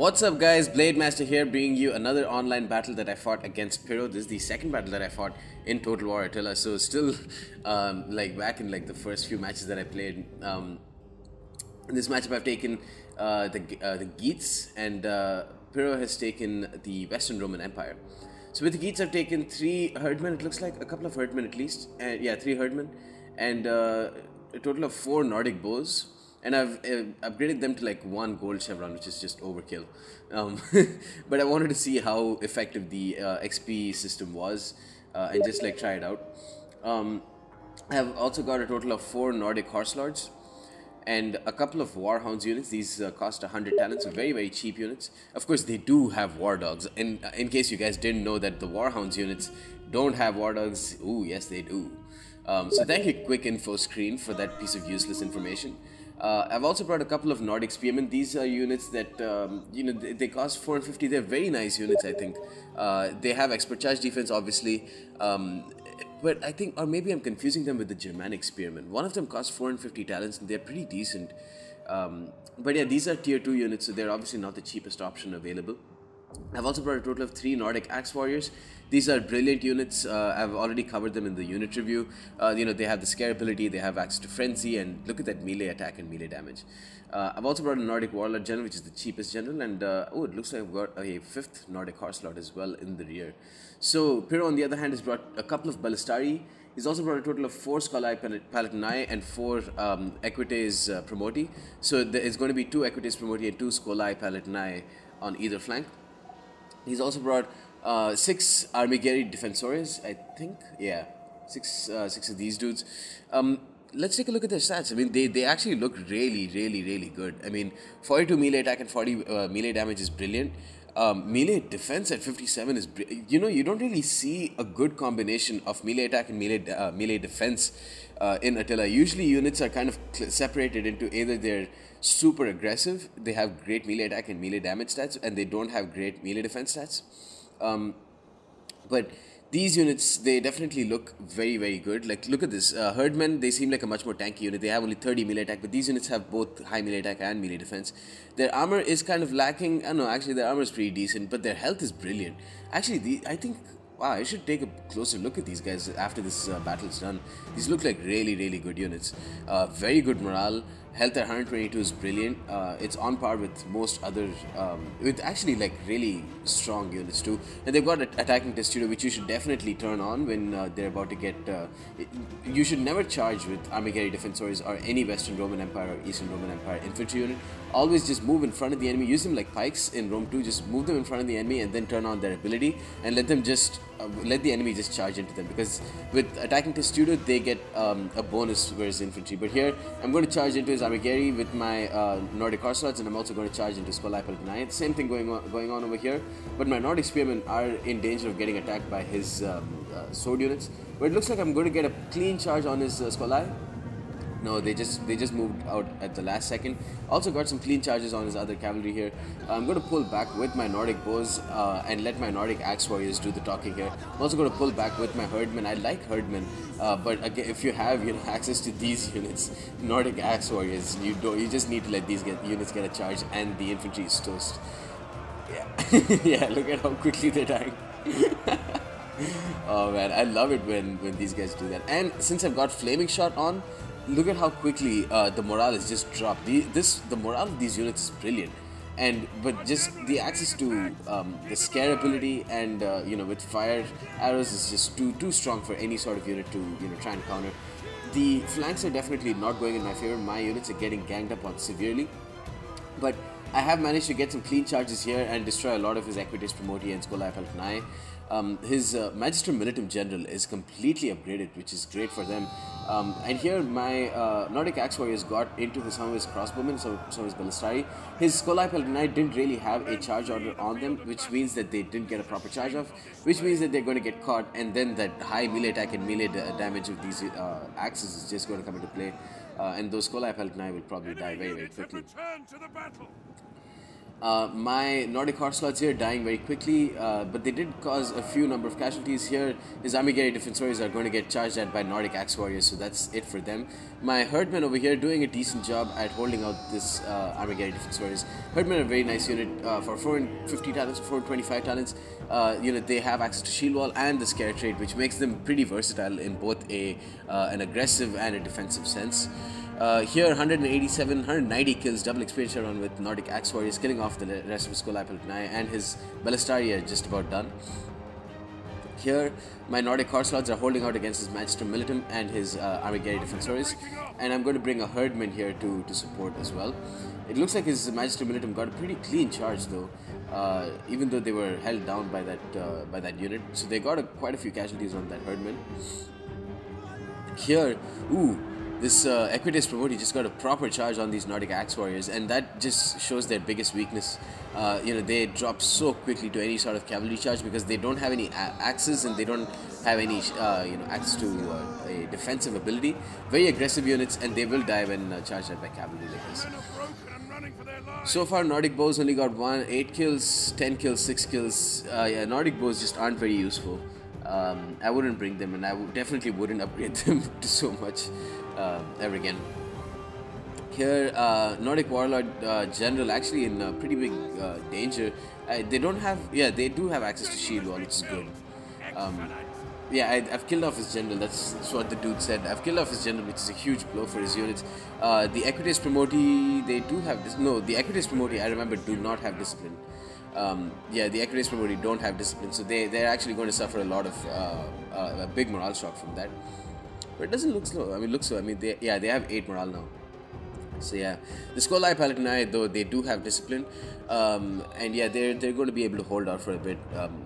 What's up guys, Blade Master here, bringing you another online battle that I fought against Pyro. This is the second battle that I fought in Total War Attila, so still like back in like the first few matches that I played. In this matchup I've taken the Geats, and Pyro has taken the Western Roman Empire. So with the Geats I've taken 3 Herdmen, it looks like a couple of Herdmen at least, and yeah, 3 Herdmen, and a total of 4 Nordic bows. And I've upgraded them to like 1 gold chevron, which is just overkill. But I wanted to see how effective the XP system was and just like try it out. I have also got a total of 4 Nordic Horse Lords and a couple of Warhounds units. These cost 100 talents, so very, very cheap units. Of course, they do have War Dogs. And in case you guys didn't know that the Warhounds units don't have War Dogs, ooh, yes they do. So thank you, Quick Info Screen, for that piece of useless information. I've also brought a couple of Nordic Spearmen. These are units that, you know, they cost 450. They're very nice units, I think. They have expert charge defense, obviously. But I think, or maybe I'm confusing them with the Germanic Spearmen. One of them costs 450 talents, and they're pretty decent. But yeah, these are tier 2 units, so they're obviously not the cheapest option available. I've also brought a total of 3 Nordic Axe Warriors. These are brilliant units. I've already covered them in the unit review. You know, they have the scare ability, they have access to frenzy, and look at that melee attack and melee damage. I've also brought a Nordic Warlord General, which is the cheapest general, and oh, it looks like I've got a 5th Nordic Horse Lord as well in the rear. So Pyro, on the other hand, has brought a couple of Ballistari. He's also brought a total of 4 Scolai Palatini and 4 Equites Promoti. So there's going to be 2 Equites Promoti and 2 Scolai Palatini on either flank. He's also brought 6 Armigeri Defensores, I think. Yeah, 6 of these dudes. Let's take a look at their stats. I mean, they actually look really good. I mean, 42 melee attack and 40 melee damage is brilliant. Melee defense at 57 is, you know, you don't really see a good combination of melee attack and melee defense in Attila. Usually units are kind of separated into either they're super aggressive, they have great melee attack and melee damage stats, and they don't have great melee defense stats. But these units, they definitely look very good. Like, look at this. Herdmen, they seem like a much more tanky unit. They have only 30 melee attack, but these units have both high melee attack and melee defense. Their armor is kind of lacking. I don't know, actually their armor is pretty decent, but their health is brilliant. Actually, I think, wow, I should take a closer look at these guys after this battle is done. These look like really good units. Very good morale. Health at 122 is brilliant. It's on par with most other, with actually like really strong units too. And they've got attacking testudo, which you should definitely turn on when they're about to get. You should never charge with Armigeri Defensores or any Western Roman Empire or Eastern Roman Empire infantry unit. Always just move in front of the enemy. Use them like pikes in Rome 2. Just move them in front of the enemy and then turn on their ability and let them just let the enemy just charge into them. Because with attacking testudo, they get a bonus whereas infantry. But here, I'm going to charge into his Armigeri with my Nordic Horse Lords, and I'm also going to charge into Scolai Palatini. Same thing going on over here. But my Nordic Spearmen are in danger of getting attacked by his sword units. But it looks like I'm going to get a clean charge on his Scolai. No, they just moved out at the last second. Also got some clean charges on his other cavalry here. I'm going to pull back with my Nordic bows and let my Nordic Axe Warriors do the talking here. I'm also going to pull back with my Herdmen. I like Herdmen, but again, if you have access to these units, Nordic Axe Warriors, you just need to let these units get a charge, and the infantry is toast. Yeah, yeah. Look at how quickly they're dying. Oh man, I love it when these guys do that. And since I've got Flaming Shot on, look at how quickly the morale is just dropped. The morale of these units is brilliant, but just the access to the scare ability and you know, with fire arrows is just too strong for any sort of unit to try and counter. The flanks are definitely not going in my favor. My units are getting ganged up on severely, but I have managed to get some clean charges here and destroy a lot of his Equites Promoti and Scolai Palatini. His Magister Militum General is completely upgraded, which is great for them. And here my Nordic Axe Warriors got into some of his crossbowmen, some of his Ballistari. His Scolai Palatini didn't really have a charge order on them, which means that they didn't get a proper charge off, which means that they're going to get caught, and then that high melee attack and melee damage of these axes is just going to come into play. And those Scolai Palatini will probably die very quickly. My Nordic horse lords here dying very quickly, but they did cause a few number of casualties here. His Armigeri Defensores are going to get charged at by Nordic Axe Warriors, so that's it for them. My Herdmen over here doing a decent job at holding out this Armigeri Defensores. Herdmen are a very nice unit for 450 talents, 425 talents. They have access to Shield Wall and the Scare Trade, which makes them pretty versatile in both an aggressive and a defensive sense. Here 187, 190 kills, double experience run with Nordic Axe Warriors, killing off the rest of his Skolai Palatinai, and his Ballistari are just about done. Here, my Nordic Horse Lords are holding out against his Magister Militum and his Armigeri Defensores, and I'm going to bring a Herdman here to support as well. It looks like his Magister Militum got a pretty clean charge though, even though they were held down by that unit, so they got quite a few casualties on that Herdman. Here, this Equites Promoti just got a proper charge on these Nordic Axe Warriors, and that just shows their biggest weakness. They drop so quickly to any sort of cavalry charge because they don't have any axes and they don't have any access to a defensive ability. Very aggressive units, and they will die when charged at by cavalry like this. So far, Nordic bows only got 8 kills, 10 kills, 6 kills. Nordic bows just aren't very useful. I wouldn't bring them, and I definitely wouldn't upgrade them to so much ever again. Here, Nordic Warlord General actually in pretty big danger. They do have access to Shield Wall, which is good. I've killed off his general. That's what the dude said. I've killed off his general, which is a huge blow for his units. The Equites Promoti, they do have the Equites Promoti, I remember, do not have discipline. The Equites Promoti don't have discipline, so they're actually going to suffer a lot of a big morale shock from that. But it doesn't look slow. I mean, it looks slow. I mean, they have 8 morale now. So yeah, the Skolai Palatinai, though, they do have discipline, and yeah, they're going to be able to hold out for a bit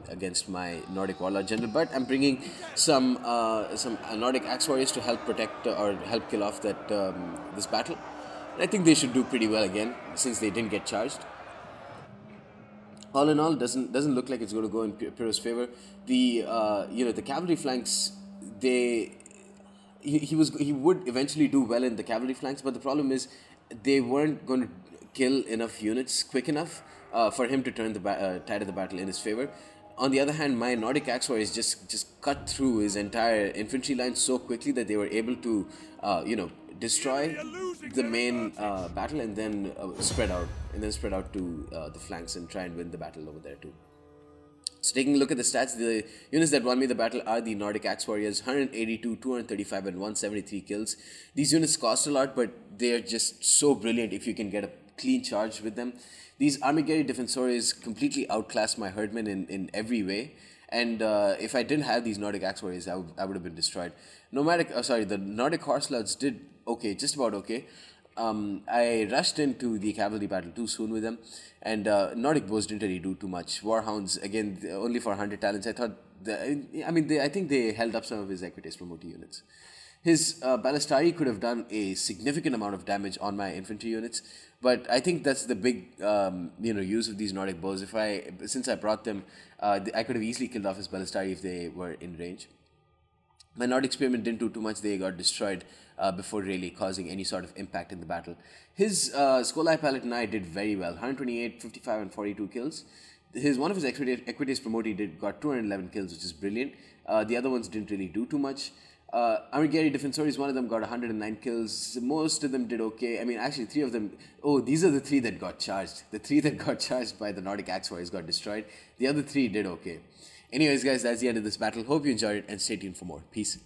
against my Nordic Warlord General. But I'm bringing some Nordic Axe Warriors to help protect or help kill off this battle. And I think they should do pretty well again since they didn't get charged. All in all, doesn't look like it's going to go in Piro's favor. The cavalry flanks, he would eventually do well in the cavalry flanks, but the problem is they weren't going to kill enough units quick enough for him to turn the tide of the battle in his favor. On the other hand, my Nordic Axe Warriors just cut through his entire infantry line so quickly that they were able to destroy the main battle and then spread out to the flanks and try and win the battle over there too. So taking a look at the stats, the units that won me the battle are the Nordic Axe Warriors, 182, 235 and 173 kills. These units cost a lot, but they're just so brilliant if you can get a clean charge with them. These Armigeri Defensores completely outclass my Herdmen in every way. And if I didn't have these Nordic Axe Warriors, I would have been destroyed. The Nordic Horse Lords did okay, just about okay. I rushed into the cavalry battle too soon with them, and Nordic bows didn't really do too much. Warhounds, again, only for 100 talents. I think they held up some of his Equites Promoti units. His Ballistari could have done a significant amount of damage on my infantry units, but I think that's the big use of these Nordic bows. Since I brought them, I could have easily killed off his Ballistari if they were in range. My Nordic Spearmen didn't do too much. They got destroyed before really causing any sort of impact in the battle. His Skolai Palatinai did very well. 128, 55 and 42 kills. One of his Equites Promoti got 211 kills, which is brilliant. The other ones didn't really do too much. Armigeri Defensores, one of them got 109 kills. Most of them did okay. I mean, actually, 3 of them... Oh, these are the 3 that got charged. The 3 that got charged by the Nordic Axe Warriors got destroyed. The other 3 did okay. Anyways, guys, that's the end of this battle. Hope you enjoyed it and stay tuned for more. Peace.